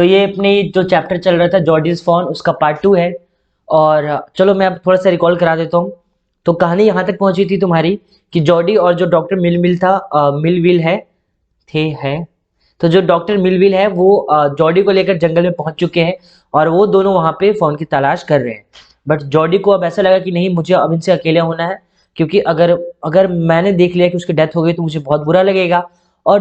तो ये अपनी जो चैप्टर चल रहा था जॉर्डीज फॉन उसका पार्ट 2 है। और चलो मैं अब थोड़ा सा रिकॉल करा देता हूँ। तो कहानी यहाँ तक पहुंची थी तुम्हारी कि जॉर्डी और जो डॉक्टर मिलविल था, मिलविल है। तो जो डॉक्टर मिलविल है वो जॉर्डी को लेकर जंगल में पहुंच चुके हैं और वो दोनों वहां पे फोन की तलाश कर रहे हैं। बट जॉर्डी को अब ऐसा लगा कि नहीं, मुझे अब इनसे अकेले होना है, क्योंकि अगर अगर मैंने देख लिया कि उसकी डेथ हो गई तो मुझे बहुत बुरा लगेगा। और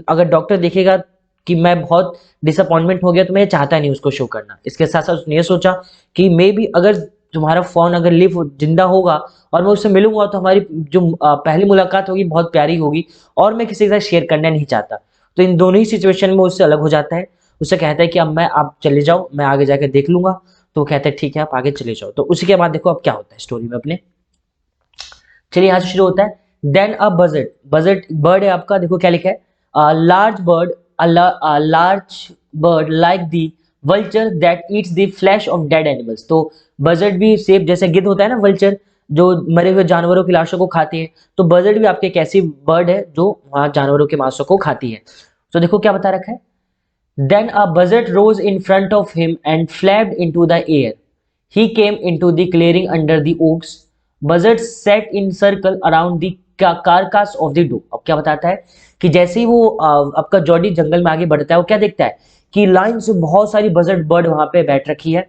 अगर डॉक्टर देखेगा कि मैं बहुत डिसअपॉइंटमेंट हो गया तो मैं चाहता नहीं उसको शो करना। इसके साथ साथ उसने ये सोचा कि मे बी अगर तुम्हारा फोन अगर जिंदा होगा और मैं उससे मिलूंगा तो हमारी जो पहली मुलाकात होगी बहुत प्यारी होगी, और मैं किसी के साथ शेयर करना नहीं चाहता। तो इन दोनों ही सिचुएशन में उससे अलग हो जाता है। उससे कहता है कि अब आप चले जाओ, मैं आगे जाकर देख लूंगा। तो वो कहता है ठीक है, आप आगे चले जाओ। तो उसी के बाद देखो अब क्या होता है स्टोरी में अपने। चलिए यहाँ से शुरू होता है। Then a budget budget bird है आपका, देखो क्या लिखा है। Large bird, a large bird like the vulture that eats the flesh of dead animals। तो बजट भी सेब जैसे गिद्ध होता है ना, वल्चर जो मरे हुए जानवरों की लाशों को खाती है, तो बजट भी आपके एक ऐसी बर्ड है जो वहां जानवरों के मांसों को खाती है। तो देखो क्या बता रखा है। Then a buzzard rose in front of him and flapped into the air. He came into the clearing under the oaks. Buzzards sat in circle around the carcass of the doe। अब क्या बताता है कि जैसे ही वो आपका Jordi जंगल में आगे बढ़ता है, वो क्या देखता है कि लाइन से बहुत सारी बजर्ड बर्ड वहां पे बैठ रखी है।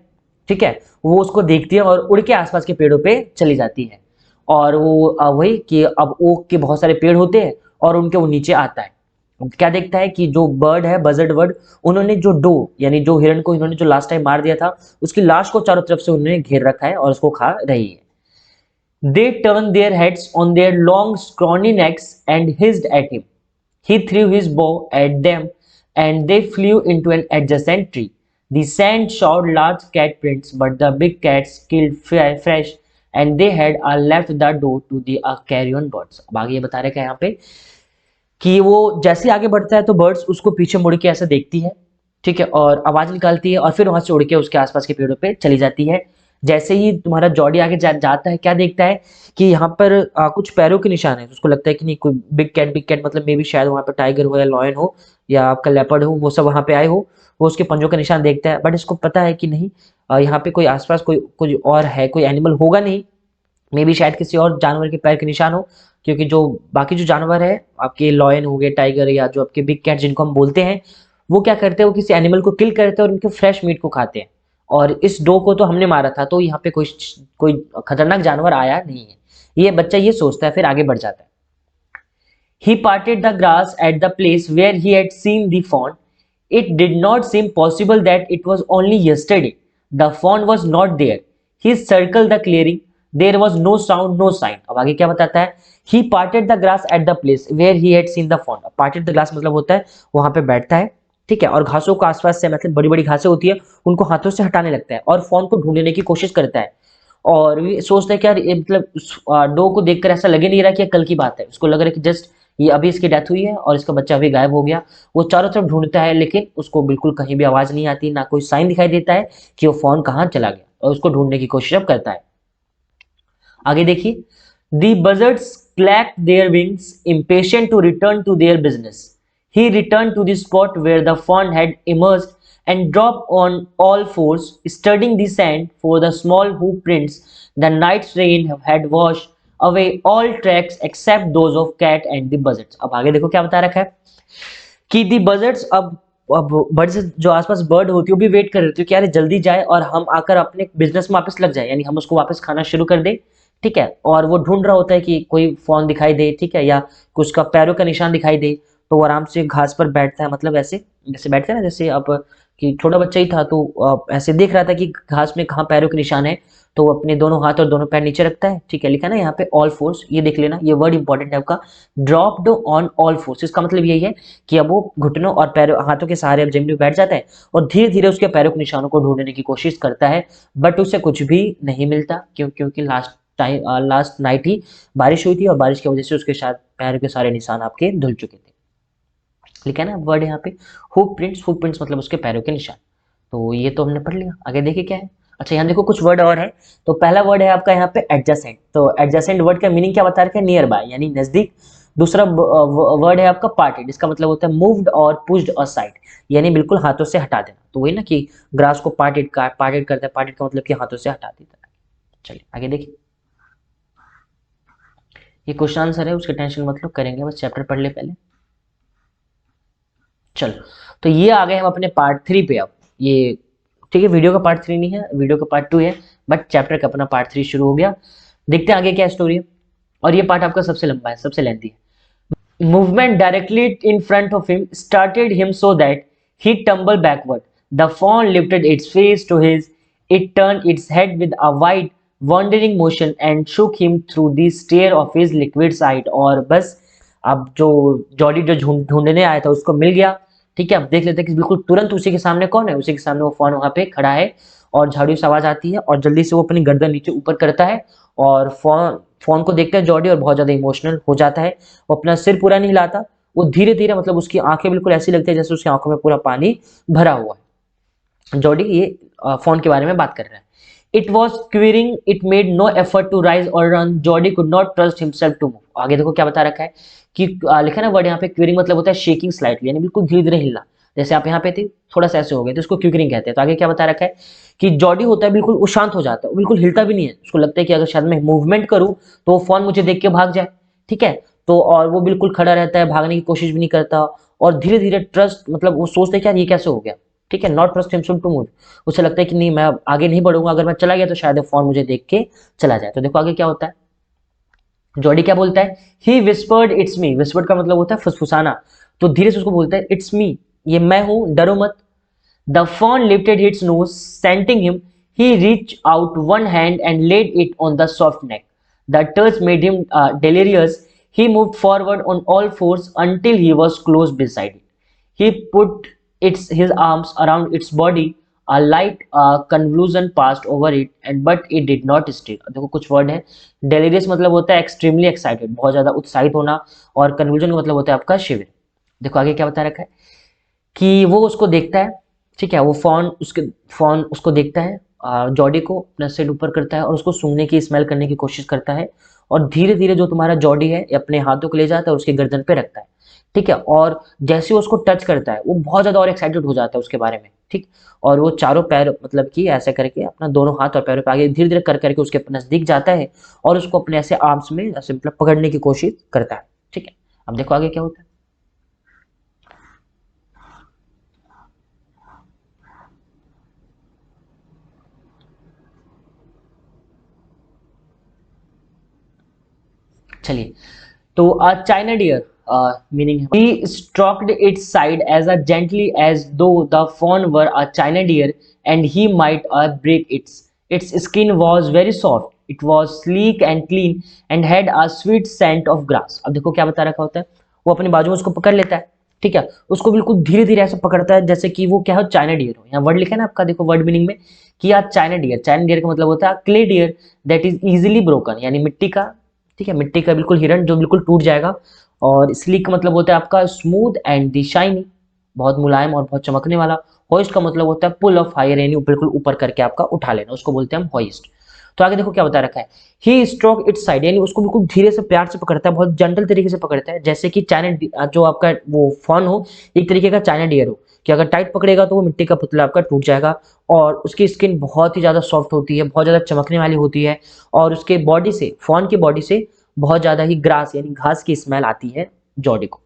ठीक है, वो उसको देखती है और उड़ के आसपास के पेड़ों पे चली जाती है। और वो वही कि अब ओक के बहुत सारे पेड़ होते हैं और उनके वो नीचे आता है। क्या देखता है कि जो बर्ड है, बजर्ड बर्ड, उन्होंने जो डो यानी जो हिरण को इन्होंने जो लास्ट टाइम मार दिया था, उसकी लाश को चारों तरफ से उन्होंने घेर रखा है और उसको खा रही है। They turned their heads on their long scrawny necks and hissed at him. He threw his bow at them and they flew into an adjacent tree. The sand showed large cat prints, but the big cats killed fresh and they had left the door to the carrion birds। अब आगे ये बता रहे क्या यहाँ पे कि वो जैसे आगे बढ़ता है तो बर्ड्स उसको पीछे मुड़ के ऐसे देखती है। ठीक है, और आवाज निकालती है और फिर वहां से उड़ के उसके आसपास के पेड़ों पे चली जाती है। जैसे ही तुम्हारा जॉडी आगे जाता है, क्या देखता है कि यहाँ पर कुछ पैरों के निशान है। तो उसको लगता है कि नहीं, कोई बिग कैट मतलब मे भी शायद वहां पर टाइगर हो या लॉयन हो या आपका लेपर्ड हो, वो सब वहां पे आए हो। वो उसके पंजों का निशान देखता है, बट इसको पता है कि नहीं, यहाँ पे कोई आसपास कोई कुछ और है, कोई एनिमल होगा नहीं। मे बी शायद किसी और जानवर के पैर के निशान हो, क्योंकि जो बाकी जो जानवर है आपके लॉयन हो गए, टाइगर या जो आपके बिग कैट जिनको हम बोलते हैं, वो क्या करते हैं, वो किसी एनिमल को किल करते हैं और उनके फ्रेश मीट को खाते हैं। और इस डो को तो हमने मारा था, तो यहाँ पे कोई कोई खतरनाक जानवर आया नहीं है, ये बच्चा ये सोचता है, फिर आगे बढ़ जाता है। He parted the grass at the place where he had seen the fawn. It did not seem possible that it was only yesterday. The fawn was not there. He circled the clearing. There was no sound, no sign। अब आगे क्या बताता है। He parted the grass at the place where he had seen the fawn। Parted the grass मतलब होता है वहां पे बैठता है। ठीक है, और घासों को आसपास से, मतलब बड़ी बड़ी घासें होती है, उनको हाथों से हटाने लगता है और फोन को ढूंढने की कोशिश करता है। और ये सोचता है कि यार, ये मतलब उस डो को देखकर ऐसा लगे नहीं रहा कि कल की बात है। उसको लग रहा है कि जस्ट ये अभी इसकी डेथ हुई है और इसका बच्चा अभी गायब हो गया। वो चारों तरफ ढूंढता है लेकिन उसको बिल्कुल कहीं भी आवाज नहीं आती, ना कोई साइन दिखाई देता है कि वो फोन कहाँ चला गया, और उसको ढूंढने की कोशिश अब करता है। आगे देखिए। The buzzards clapped their wings, impatient to return to their business. He returned to the spot where the fawn had emerged and dropped on all fours, studying the sand for the small hoof prints. The night's rain had washed away all tracks except those of cat and the buzzards। अब आगे देखो क्या बता रखा है कि दी बजर्ट्स अब birds जो आसपास बर्ड होती है वो भी वेट कर रही थी कि यार जल्दी जाए और हम आकर अपने बिजनेस में वापस लग जाए, यानी हम उसको वापस खाना शुरू कर दे। ठीक है, और वो ढूंढ रहा होता है कि कोई फॉन दिखाई दे, ठीक है, या कुछ का पैरों का निशान दिखाई दे। तो वो आराम से घास पर बैठता है, मतलब ऐसे जैसे बैठते हैं ना, जैसे अब कि छोटा बच्चा ही था तो ऐसे देख रहा था कि घास में कहाँ पैरों के निशान है। तो वो अपने दोनों हाथ और दोनों पैर नीचे रखता है। ठीक है, लिखा ना यहाँ पे ऑल फोर्स, ये देख लेना, ये वर्ड इंपॉर्टेंट है आपका। ड्रॉप्ड ऑन ऑल फोर्स, इसका मतलब यही है कि अब वो घुटनों और पैरों हाथों के सहारे अब जमीन पर बैठ जाता है और धीरे धीरे उसके पैरों के निशानों को ढूंढने की कोशिश करता है। बट उसे कुछ भी नहीं मिलता, क्योंकि लास्ट नाइट ही बारिश हुई थी और बारिश की वजह से उसके साथ पैर के सारे निशान आपके धुल चुके थे। लिखा है ना वर्ड यहाँ पे हुक प्रिंट्स मतलब उसके पैरों के निशान। तो ये तो हमने पढ़ लिया, आगे देखिए क्या है। अच्छा यहाँ देखो कुछ वर्ड और है। तो पहला वर्ड है आपका यहाँ पे एडजेसेंट। तो एडजेसेंट वर्ड का मीनिंग क्या बता रखा है, नियर बाय यानी नजदीक। दूसरा वर्ड है आपका पार्टेड, इसका मतलब होता है मूव्ड और पुश्ड असाइड, यानी बिल्कुल हाथों से हटा देना। तो वही ना कि ग्रास को पार्टेड करता है, पार्टेड का मतलब कि हाथों से हटा देता है। चलिए आगे देखिए, ये क्वेश्चन आंसर है, उसके टेंशन मतलब करेंगे, बस चैप्टर पढ़ ले पहले। चलो, तो ये आ गए हम अपने पार्ट 3 पे। अब ये ठीक है, वीडियो का पार्ट 3 नहीं है, वीडियो का पार्ट 2 है, बट चैप्टर का अपना पार्ट 3 शुरू हो गया। देखते हैं आगे क्या स्टोरी है। और ये पार्ट आपका सबसे लंबा है, सबसे लेंथी है। Movement directly in front of him startled him so that he tumbled backward. The fawn lifted its face to his. It turned its head with a wide, wandering motion and shook him through the stare of his liquid sight. और बस अब जो Jordi जो ढूंढने आया था उसको मिल गया। ठीक है, अब देख लेते हैं कि बिल्कुल तुरंत उसी के सामने कौन है, उसी के सामने वो फॉन वहां पे खड़ा है और झाड़ू से आवाज आती है और जल्दी से वो अपनी गर्दन नीचे ऊपर करता है और फोन को देखते हैं जॉडी और बहुत ज्यादा इमोशनल हो जाता है। वो अपना सिर पूरा नहीं हिलाता, वो धीरे धीरे मतलब उसकी आंखें बिल्कुल ऐसी लगती है जैसे उसकी आंखों में पूरा पानी भरा हुआ है। जॉडी ये फोन के बारे में बात कर रहा है। It was quivering, it made no effort to rise और run, Jody could not trust himself to move. आगे देखो क्या बता रखा है कि लिखा ना वर्ड यहाँ पे क्वीरिंग मतलब होता है शेकिंग स्लाइटली, यानी बिल्कुल धीरे धीरे हिलना। जैसे आप यहाँ पे थे थोड़ा सा ऐसे हो गए तो उसको क्विकरिंग कहते हैं। तो आगे क्या बता रखा है कि जॉडी होता है बिल्कुल वो शांत हो जाता है, वो बिल्कुल हिलता भी नहीं है। उसको लगता है कि अगर शायद मैं मूवमेंट करूं तो वो फोन मुझे देख के भाग जाए। ठीक है, तो और वो बिल्कुल खड़ा रहता है, भागने की कोशिश भी नहीं करता और धीरे धीरे ट्रस्ट मतलब वो सोचते क्या ये कैसे हो गया। ठीक है, not trust himself to move, उसे लगता है कि नहीं मैं अब आगे नहीं बढ़ूंगा, अगर मैं चला गया तो शायद फोन मुझे देख के चला जाए। तो देखो आगे क्या होता है, जॉडी क्या बोलता है, ही विस्पर्ड इट्स मी। विस्पर्ड का मतलब होता है फुसफुसाना, तो धीरे से उसको बोलता है इट्स मी, ये मैं हूं, डरो मत। The fawn lifted its nose, scenting him. He reached out one hand and laid it on the soft neck. The touch made him delirious. He moved forward on all fours until he was close beside it. He put his arms around its body. A light convulsion passed over it, but it did not stir. देखो कुछ word है, delirious मतलब होता है extremely excited, बहुत ज्यादा उत्साहित होना, और convulsion का मतलब होता है आपका शिविर। देखो आगे क्या बता रखा है कि वो उसको देखता है। ठीक है, वो फोन उसको देखता है, जॉडी को अपना सिर ऊपर करता है और उसको सूंघने की स्मेल करने की कोशिश करता है और धीरे धीरे जो तुम्हारा जॉडी है अपने हाथों को ले जाता है और उसके गर्दन पे रखता है। ठीक है, और जैसे वो उसको टच करता है वो बहुत ज्यादा और एक्साइटेड हो जाता है उसके बारे में। ठीक, और वो चारों पैर मतलब कि ऐसे करके अपना दोनों हाथ और पैरों पे आगे धीरे धीरे कर करके उसके नजदीक जाता है और उसको अपने ऐसे आर्म्स में ऐसे मतलब पकड़ने की कोशिश करता है। ठीक है, अब देखो आगे क्या होता है। चलिए, तो चाइना डियर मीनिंग है, he stroked its side as gently as though the fawn were a china deer and he might break its skin was very soft, it was sleek and clean and had a sweet scent of grass। अब देखो क्या बता रखा होता है, वो अपनी बाजू में उसको पकड़ लेता है। ठीक है, उसको बिल्कुल धीरे धीरे ऐसे पकड़ता है जैसे कि वो क्या हो, चाइना डियर हो। यहाँ वर्ड लिखा है ना आपका, देखो वर्ड मीनिंग में कि यार चाइना डियर, चाइना डियर का मतलब होता है clay dear that is easily broken, यानी मिट्टी का, ठीक है, मिट्टी का बिल्कुल हिरण जो बिल्कुल टूट जाएगा। और स्लीक का मतलब होता है आपका स्मूथ एंड दी शाइनी, बहुत मुलायम और बहुत चमकने वाला। होइस्ट का मतलब होता है पुल ऑफ हायर, यानी बिल्कुल ऊपर करके आपका उठा लेना, उसको बोलते हैं हम होइस्ट। तो आगे देखो क्या बता रखा है, ही स्ट्रोक इट्स साइड, यानी उसको बिल्कुल धीरे से प्यार से पकड़ता है, बहुत जेंटल तरीके से पकड़ता है, जैसे कि चाइना जो आपका वो फॉन हो एक तरीके का चाइना डियर हो, कि अगर टाइट पकड़ेगा तो वो मिट्टी का पुतला आपका टूट जाएगा। और उसकी स्किन बहुत ही ज्यादा सॉफ्ट होती है, बहुत ज्यादा चमकने वाली होती है, और उसके बॉडी से, फॉन की बॉडी से बहुत ज्यादा ही ग्रास यानी घास की स्मेल आती है जॉडी को।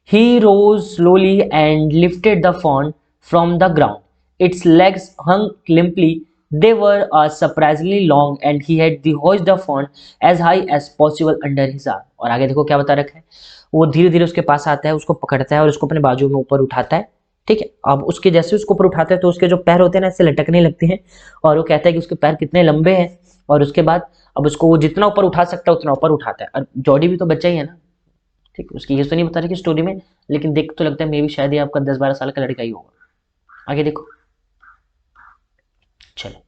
He rose slowly and lifted the fawn from the ground. Its legs hung limply. They were surprisingly long, and he had the hoist the fawn as high as possible under his arm। और आगे देखो क्या बता रखा है, वो धीरे धीरे उसके पास आता है, उसको पकड़ता है और उसको अपने बाजू में ऊपर उठाता है। ठीक है, अब उसके जैसे उसको ऊपर उठाता है तो उसके जो पैर होते हैं ना ऐसे लटकने लगते हैं, और वो कहता है कि उसके पैर कितने लंबे हैं। और उसके बाद अब उसको वो जितना ऊपर उठा सकता है उतना ऊपर उठाता है। और जॉडी भी तो बच्चा ही है ना, ठीक, उसकी ये तो नहीं बता रही कि स्टोरी में, लेकिन देख तो लगता है मे भी शायद ये आपका 10-12 साल का लड़का ही होगा। आगे देखो, चलो,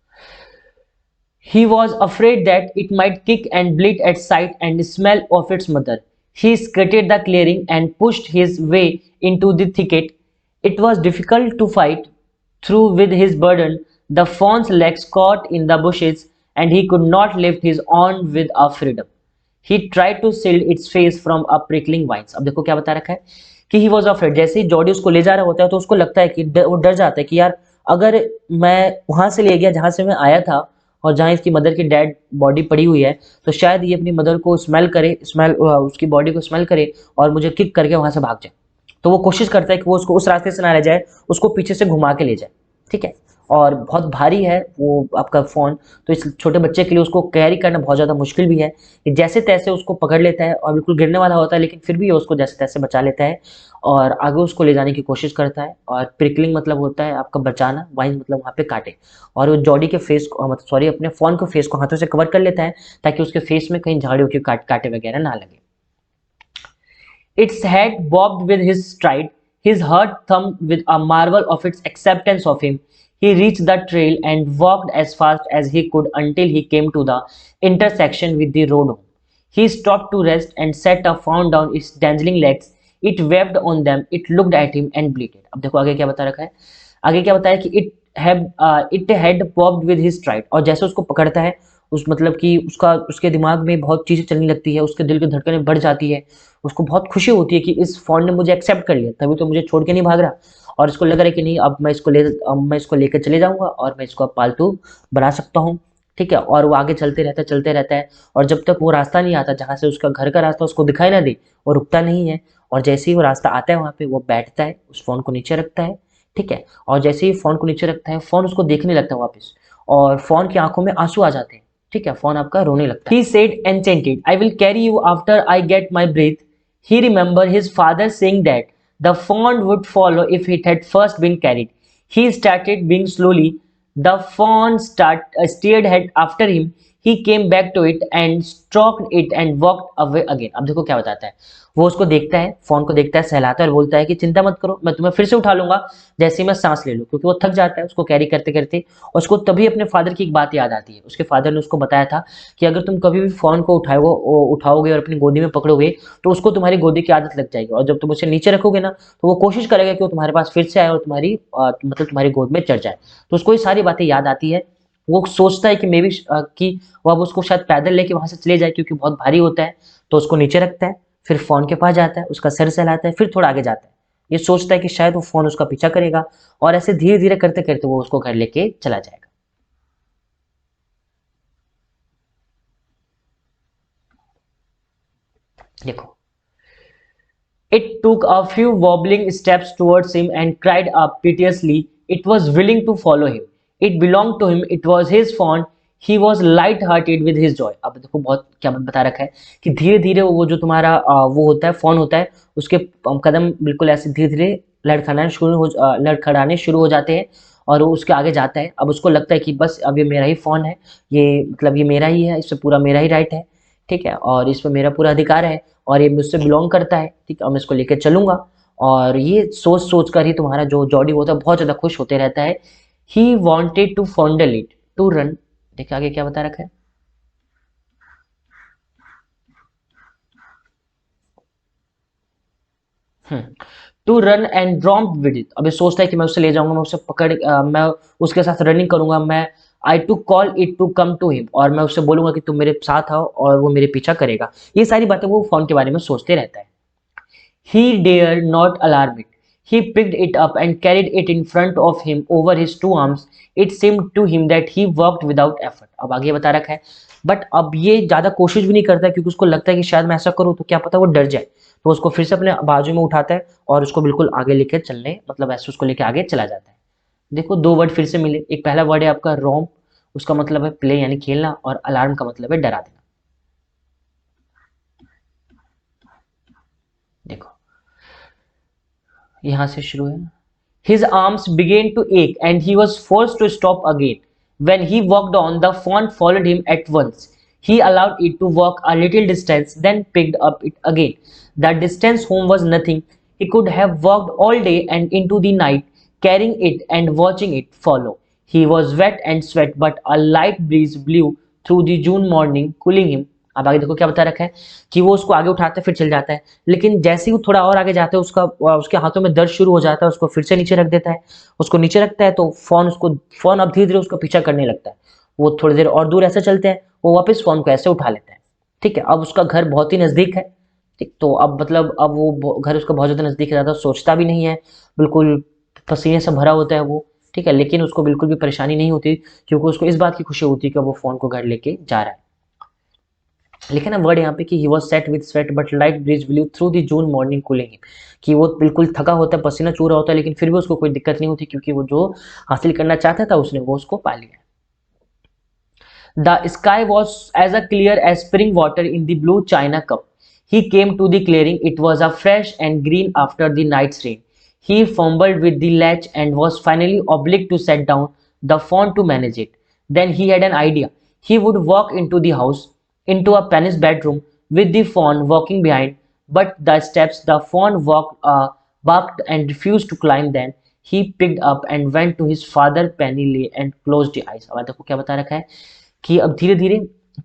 he was afraid that it might kick and bleat at sight and smell of its mother. He skirted the clearing and pushed his way into the thicket. It was difficult to fight through with his burden. The fawn's legs caught in the bushes and he could not lift his arm with a freedom. He tried to shield its face from a prickling vines. अब देखो क्या बता रखा है कि he was afraid. जैसे ही Jordi उसको ले जा रहा होता है तो उसको लगता है कि वो डर जाता है कि यार अगर मैं वहां से ले गया जहां से मैं आया था और जहां इसकी मदर की डेड बॉडी पड़ी हुई है, तो शायद ये अपनी मदर को स्मेल करे, उसकी बॉडी को स्मेल करे और मुझे किक करके वहां से भाग जाए। तो वो कोशिश करता है कि वो उसको उस रास्ते से ना ले जाए, उसको पीछे से घुमा के ले जाए। ठीक है, और बहुत भारी है वो आपका फ़ोन, तो इस छोटे बच्चे के लिए उसको कैरी करना बहुत ज़्यादा मुश्किल भी है। ये जैसे तैसे उसको पकड़ लेता है और बिल्कुल गिरने वाला होता है, लेकिन फिर भी ये उसको जैसे तैसे बचा लेता है और आगे उसको ले जाने की कोशिश करता है। और प्रिकलिंग मतलब होता है आपका बचाना, वाइंस मतलब वहाँ पे काटे। और वो जॉडी के फेस को मतलब सॉरी अपने फ़ोन को फेस को हाथों से कवर कर लेता है ताकि उसके फेस में कहीं झाड़ियों के कांटे वगैरह ना लगे। Its head bobbed with his stride, his heart thumped with a marvel of its acceptance of him. He reached the trail and walked as fast as he could until he came to the intersection with the road home. He stopped to rest and set a fawn down its dangling legs. It waved on them, it looked at him and bleated. अब देखो आगे क्या बता रखा है, आगे क्या बताया कि it had bobbed with his stride, और जैसे उसको पकड़ता है उस मतलब कि उसके दिमाग में बहुत चीज़ें चलने लगती है, उसके दिल की धड़कनें बढ़ जाती है, उसको बहुत खुशी होती है कि इस फ़ॉन्ट ने मुझे एक्सेप्ट कर लिया, तभी तो मुझे छोड़ के नहीं भाग रहा। और इसको लग रहा है कि नहीं अब मैं इसको लेकर चले जाऊँगा और मैं इसको अब पालतू बना सकता हूँ। ठीक है, और वो आगे चलते रहता है और जब तक वो रास्ता नहीं आता जहाँ से उसका घर का रास्ता उसको दिखाई ना दे, वो रुकता नहीं है। और जैसे ही वो रास्ता आता है वहाँ पे वो बैठता है, उस फ़ोन को नीचे रखता है। ठीक है, और जैसे ही फ़ोन को नीचे रखता है, फ़ोन उसको देखने लगता है वापस और फ़ोन की आँखों में आँसू आ जाते हैं। ठीक है, फ़ोन आपका रोने लगता है। He said enchanted, I will carry you after I get my breath. He remembered his father saying that the fawn would follow if it had first been carried. He started being slowly. The fawn stared head after him. He came back to it and stroked it and walked away again. अब देखो क्या बताता है, वो उसको देखता है, phone को देखता है, सहलाता है और बोलता है कि चिंता मत करो, मैं तुम्हें फिर से उठा लूंगा जैसे ही मैं सांस ले लूँ, क्योंकि वो थक जाता है उसको कैरी करते करते। और उसको तभी अपने फादर की एक बात याद आती है। उसके फादर ने उसको बताया था कि अगर तुम कभी भी फोन को उठाओगे और अपनी गोदी में पकड़ोगे तो उसको तुम्हारी गोदी की आदत लग जाएगी, और जब तुम उसे नीचे रखोगे ना तो वो कोशिश करेगा कि वो तुम्हारे पास फिर से आए और मतलब तुम्हारी गोद में चढ़ जाए। तो उसको ये सारी बातें याद आती है। वो सोचता है कि मे बी कि वो अब उसको शायद पैदल लेके वहां से चले जाए क्योंकि बहुत भारी होता है। तो उसको नीचे रखता है, फिर फोन के पास जाता है, उसका सर सहलाता है, फिर थोड़ा आगे जाता है। ये सोचता है कि शायद वो फोन उसका पीछा करेगा और ऐसे धीरे धीरे करते करते वो उसको घर लेके चला जाएगा। देखो, it took a few wobbling steps towards him and cried up piteously. It was willing to follow him. It belonged to him. It was his fawn. He was light-hearted with his joy. अब देखो बहुत क्या बता रखा है कि धीरे धीरे वो जो तुम्हारा वो होता है फोन होता है, उसके कदम बिल्कुल ऐसे धीरे धीरे लड़खड़ाने शुरू हो जाते हैं और वो उसके आगे जाता है। अब उसको लगता है कि बस अब ये मेरा ही फोन है, ये मतलब ये मेरा ही है, इस पे पूरा मेरा ही राइट है। ठीक है, और इस पे मेरा पूरा अधिकार है और ये मुझसे बिलोंग करता है। ठीक है, और मैं इसको लेकर चलूंगा। और ये सोच सोच कर ही तुम्हारा जो जॉडी होता है बहुत ज्यादा खुश होते रहता है। He wanted to fondle it to run. देखिए आगे क्या बता रखा है, to run and romp with it. अब ये सोचता है कि मैं उसे ले जाऊंगा, मैं उसे मैं उसके साथ रनिंग करूंगा, मैं I to call it to come to him, और मैं उससे बोलूंगा कि तुम मेरे साथ आओ और वो मेरे पीछा करेगा। ये सारी बातें वो फोन के बारे में सोचते रहता है। He dared not alarm it. He picked it up and carried it in front of him over his two arms. It seemed to him that he walked without effort. अब आगे बता रखा है, बट अब ये ज्यादा कोशिश भी नहीं करता क्योंकि उसको लगता है कि शायद मैं ऐसा करूं तो क्या पता वो डर जाए। तो उसको फिर से अपने बाजू में उठाता है और उसको बिल्कुल आगे लेके चलने मतलब ऐसे उसको लेके आगे चला जाता है। देखो दो वर्ड फिर से मिले। एक पहला वर्ड है आपका रोम, उसका मतलब है प्ले यानी खेलना, और अलार्म का मतलब है डरा देना। देखो यहां से शुरू है। His arms began to ache and he was forced to stop again. When he walked on, the fawn followed him at once. He allowed it to walk a little distance, then picked up it again. The distance home was nothing. He could have walked all day and into the night, carrying it and watching it follow. He was wet and sweat, but a light breeze blew through the June morning, cooling him. अब आगे देखो क्या बता रखा है कि वो उसको आगे उठाता है फिर चल जाता है, लेकिन जैसे ही वो थोड़ा और आगे जाता है उसके हाथों में दर्द शुरू हो जाता है, उसको फिर से नीचे रख देता है। उसको नीचे रखता है तो फोन अब धीरे धीरे उसको पीछा करने लगता है। वो थोड़ी देर और दूर ऐसे चलते हैं, वो वापस फोन को ऐसे उठा लेता है। ठीक है, अब उसका घर बहुत ही नजदीक है। ठीक, तो अब मतलब अब वो घर उसका बहुत ज्यादा नजदीक है, ज्यादा सोचता भी नहीं है, बिल्कुल पसीने से भरा होता है वो। ठीक है, लेकिन उसको बिल्कुल भी परेशानी नहीं होती, क्योंकि उसको इस बात की खुशी होती है कि वो फोन को घर लेके जा रहा है। लिखे ना वर्ड यहाँ पे कि he was set with sweat but light breeze blew through the June morning cooling him, कि वो बिल्कुल थका होता है, पसीना चूर रहा होता है, लेकिन फिर भी उसको कोई दिक्कत नहीं होती, क्योंकि वो जो हासिल करना चाहता था उसने वो उसको पा लिया। The sky was as clear as spring water in the blue china cup. He came to the clearing. It was a fresh and green after the night's rain. He fumbled with the latch and was finally obliged to set down the phone to manage it. Then he had an idea. He would walk into the house, into a Penny's bedroom, with the fawn walking behind. But the steps the fawn barked and refused to climb. Then he picked up and went to his father Penny lay and closed the eyes. अब देखो क्या बता रखा है कि अब धीरे धीरे,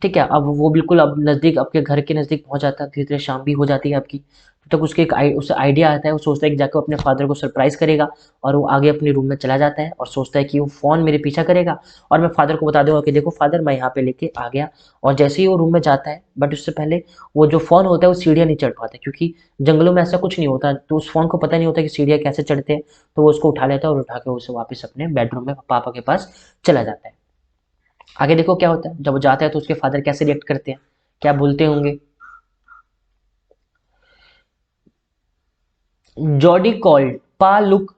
ठीक है, अब वो बिल्कुल अब नज़दीक आपके घर के नज़दीक पहुंच जाता है, धीरे धीरे शाम भी हो जाती है आपकी। तब तक उसके उसे आइडिया आता है, वो सोचता है कि जाकर अपने फादर को सरप्राइज करेगा, और वो आगे अपने रूम में चला जाता है और सोचता है कि वो फ़ोन मेरे पीछा करेगा और मैं फादर को बता दूंगा कि देखो फादर मैं यहाँ पे लेके आ गया। और जैसे ही वो रूम में जाता है, बट उससे पहले वो जो फ़ोन होता है वो सीढ़ियाँ नहीं चढ़ पाता, क्योंकि जंगलों में ऐसा कुछ नहीं होता, तो उस फ़ोन को पता नहीं होता कि सीढ़ियाँ कैसे चढ़ते हैं। तो वो उसको उठा लेता है और उठा के उसे वापस अपने बेडरूम में पापा के पास चला जाता है। आगे देखो क्या होता है, जब वो जाता है तो उसके फादर कैसे रिएक्ट करते हैं, क्या बोलते होंगे। जॉडी कॉल्ड, पा look,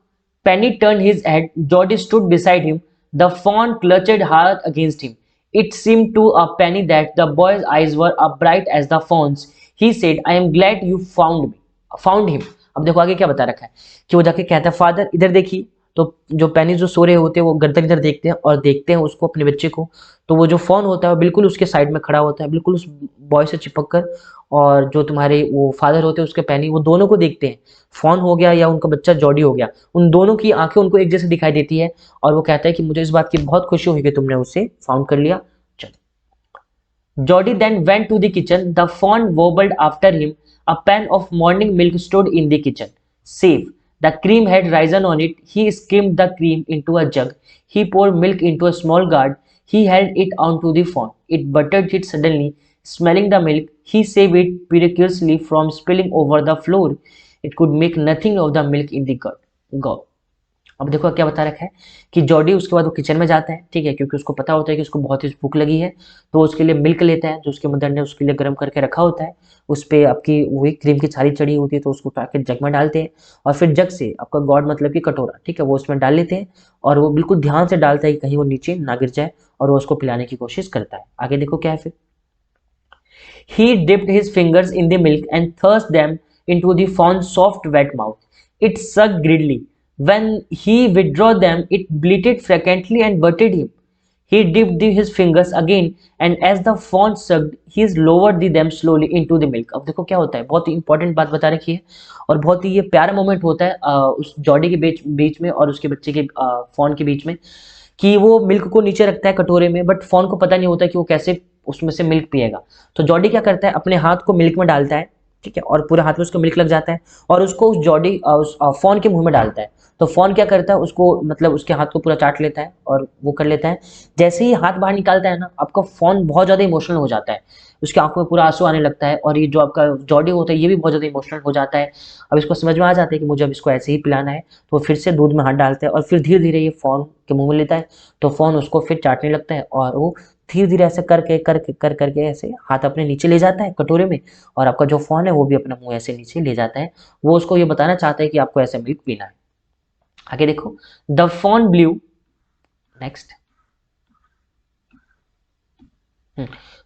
Penney turn his head, Jordi stood beside him, the fawn clutched hard against him. It seemed to a Penny that the boy's eyes were as bright as the fawn's. He said, I am glad you found him. अब देखो आगे क्या बता रखा है कि वो जाके कहता है फादर इधर देखिए। तो जो पेनी जो सो रहे होते हैं वो गर्दन इधर देखते हैं और देखते हैं उसको, अपने बच्चे को। तो वो जो फोन होता है वो बिल्कुल उसके साइड में खड़ा होता है, बिल्कुल उस बॉय से चिपक कर। और जो तुम्हारे वो फादर होते हैं उसके पेनी, वो दोनों को देखते हैं, फोन हो गया या उनका बच्चा जॉडी हो गया, उन दोनों की आंखें उनको एक जैसे दिखाई देती है। और वो कहता है कि मुझे इस बात की बहुत खुशी हुई कि तुमने उसे फाउंड कर लिया। Jody then went to the kitchen. The fawn wobbled after him. A pan of morning milk stood in the kitchen, safe. The cream had risen on it. He skimmed the cream into a jug. He poured milk into a small gourd. He held it onto the fawn. It buttered it suddenly. Smelling the milk, he saved it precariously from spilling over the floor. It could make nothing of the milk in the gourd. अब देखो क्या बता रखा है कि Jordi उसके बाद वो किचन में जाता है, ठीक है, क्योंकि उसको पता होता है कि उसको बहुत ही भूख लगी है। तो वो उसके लिए मिल्क लेता है जो उसके मदर ने उसके लिए गर्म करके रखा होता है। उस पे आपकी वही क्रीम की छाली चढ़ी होती है, तो उसको उठा के जग में डालते हैं। और फिर जग से आपका गॉड मतलब कि कटोरा, ठीक है, वो उसमें डाल लेते हैं। और वो बिल्कुल ध्यान से डालता है कि कहीं वो नीचे ना गिर जाए, और वो उसको पिलाने की कोशिश करता है। आगे देखो क्या है फिर। He dipped his fingers in the milk and thrust them into the fawn's soft, wet mouth. It sucked greedily. When he withdrew them, it bleated frequently and butted him. He dipped his fingers again, and as the fawn sucked, he lowered them slowly into the milk. अब देखो क्या होता है, बहुत ही important बात बता रखी है, और बहुत ही ये प्यारा मोमेंट होता है उस जॉडी के बीच बीच में और उसके बच्चे के फॉन के बीच में, कि वो मिल्क को नीचे रखता है कटोरे में, बट फॉन को पता नहीं होता कि वो कैसे उसमें से मिल्क पिएगा। तो जॉडी क्या करता है, अपने हाथ को मिल्क में डालता है, ठीक है, और पूरे हाथ में उसको मिल्क लग जाता है, और उसको उस जॉडी उस फोन के मुंह में डालता है। तो फोन क्या करता है, उसको मतलब उसके हाथ को पूरा चाट लेता है और वो कर लेता है। जैसे ही हाथ बाहर निकालता है ना, आपका फोन बहुत ज्यादा इमोशनल हो जाता है, उसकी आंखों में पूरा आंसू आने लगता है, और ये जो आपका जॉडी होता है ये भी बहुत ज्यादा इमोशनल हो जाता है। अब इसको समझ में आ जाता है कि मुझे अब इसको ऐसे ही पिलाना है, तो फिर से दूध में हाथ डालता है और फिर धीरे धीरे ये फोन के मुंह में लेता है। तो फोन उसको फिर चाटने लगता है, और वो धीरे धीरे ऐसे करके ऐसे हाथ अपने नीचे ले जाता है कटोरे में, और आपका जो फोन है वो भी अपना मुंह ऐसे नीचे ले जाता है। वो उसको ये बताना चाहता है कि आपको ऐसे मिल्क पीना है। आगे देखो, the phone blue, next,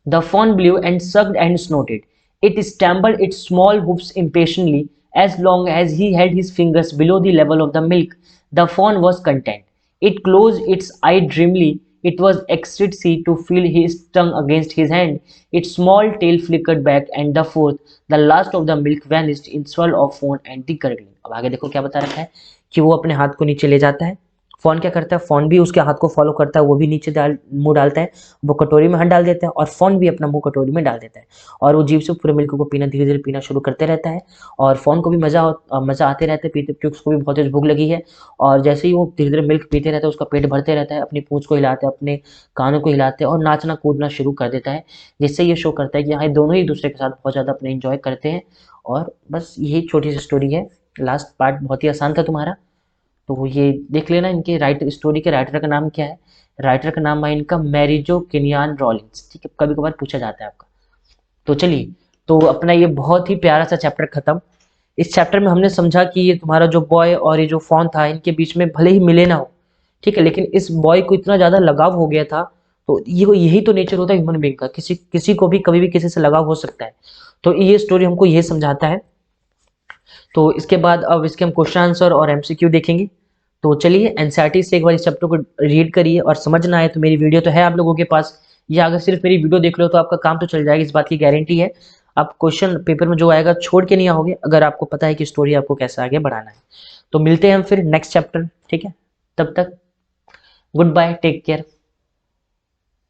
the fawn blew and sucked and snorted. It stammered its small hoofs impatiently. As long as he held his fingers below the level of the milk, the fawn was content. It closed its eye dreamily. It was ecstasy to feel his tongue against his hand. Its small tail flickered back, and the fourth, the last of the milk vanished in swirl of foam and the gurgling. अब आगे देखो क्या बता रखा है कि वो अपने हाथ को नीचे ले जाता है फ़ॉन क्या करता है, फ़ॉन भी उसके हाथ को फॉलो करता है, वो भी नीचे मुंह डालता है, वो कटोरी में हाथ डाल देता है और फ़ॉन भी अपना मुंह कटोरी में डाल देता है और वो जीभ से पूरे मिल्क को पीना धीरे धीरे पीना शुरू करते रहता है। और फ़ॉन को भी मज़ा आते रहता है पीते, क्योंकि उसको भी बहुत तेज भूख लगी है। और जैसे ही वो धीरे धीरे मिल्क पीते रहता है, उसका पेट भरते रहता है, अपनी पूंछ को हिलाते, अपने कानों को हिलाते और नाचना कूदना शुरू कर देता है, जिससे ये शो करता है कि हाँ, ये दोनों ही एक दूसरे के साथ बहुत ज़्यादा अपने इंजॉय करते हैं। और बस यही छोटी सी स्टोरी है। लास्ट पार्ट बहुत ही आसान था तुम्हारा, तो ये देख लेना। इनके राइटर, स्टोरी के राइटर का नाम क्या है? राइटर का नाम है इनका मैरिजो किनियान रॉलिंस, ठीक है, कभी कभार पूछा जाता है आपका। तो चलिए, तो अपना ये बहुत ही प्यारा सा चैप्टर खत्म। इस चैप्टर में हमने समझा कि ये तुम्हारा जो बॉय और ये जो फॉन था, इनके बीच में भले ही मिले ना हो, ठीक है, लेकिन इस बॉय को इतना ज्यादा लगाव हो गया था। तो ये यही तो नेचर होता है ह्यूमन बीइंग का, किसी किसी को भी कभी भी किसी से लगाव हो सकता है। तो ये स्टोरी हमको ये समझाता है। तो इसके बाद अब इसके हम क्वेश्चन आंसर और एमसीक्यू देखेंगे। तो चलिए, एनसीईआरटी से एक बार इस चैप्टर को रीड करिए, और समझ ना आए तो मेरी वीडियो तो है आप लोगों के पास, या अगर सिर्फ मेरी वीडियो देख लो तो आपका काम तो चल जाएगा, इस बात की गारंटी है। आप क्वेश्चन पेपर में जो आएगा छोड़ के नहीं आओगे, अगर आपको पता है कि स्टोरी आपको कैसे आगे बढ़ाना है। तो मिलते हैं हम फिर नेक्स्ट चैप्टर, ठीक है? तब तक गुड बाय, टेक केयर।